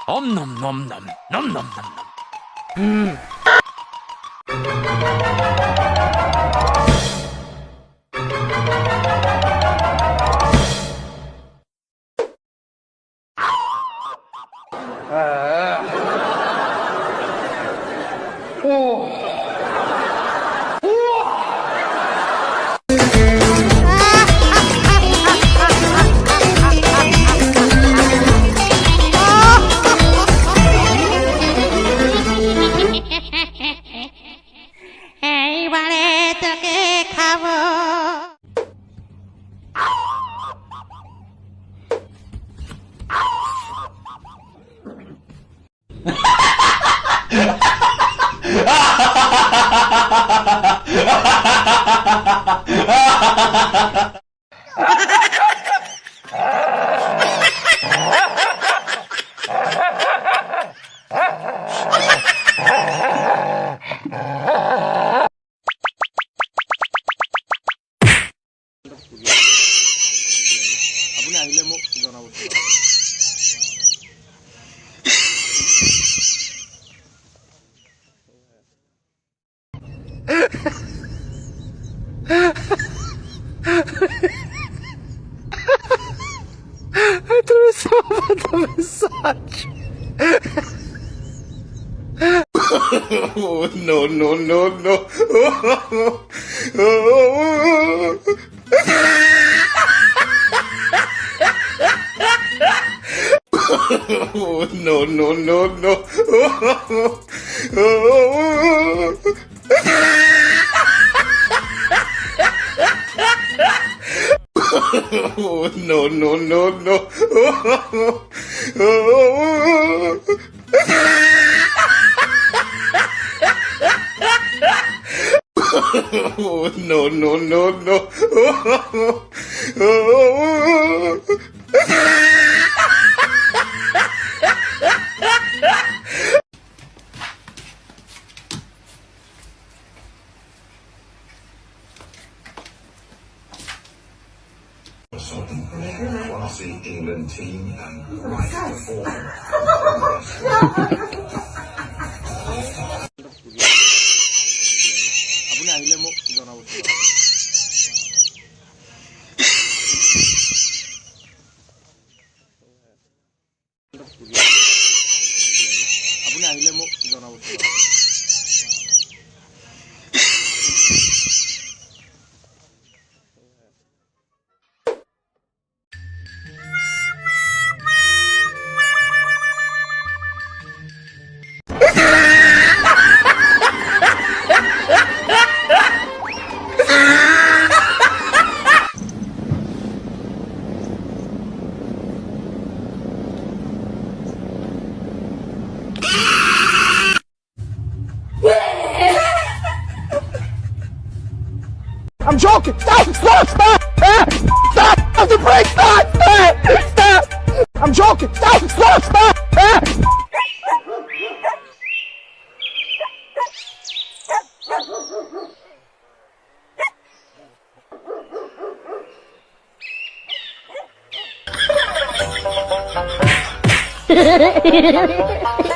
Om nom nom nom nom nom nom nom. এইবারে তোকে খাবো। আপুনি আহিলে মোক জনাব। Oh, no, no, no, no. Oh, no, no, no, no. Oh, no, no, no, no. Oh, no, no, no, no. Want to see England team and right performance. আপুনি আহিলে মোক জনাব। আপুনি আহিলে মোক জনাব। I'm joking! Stop! Stop! Stop! Stop! Stop the brake! Stop! Stop! Stop! I'm joking! Stop! Stop! Stop! Ha ha ha ha!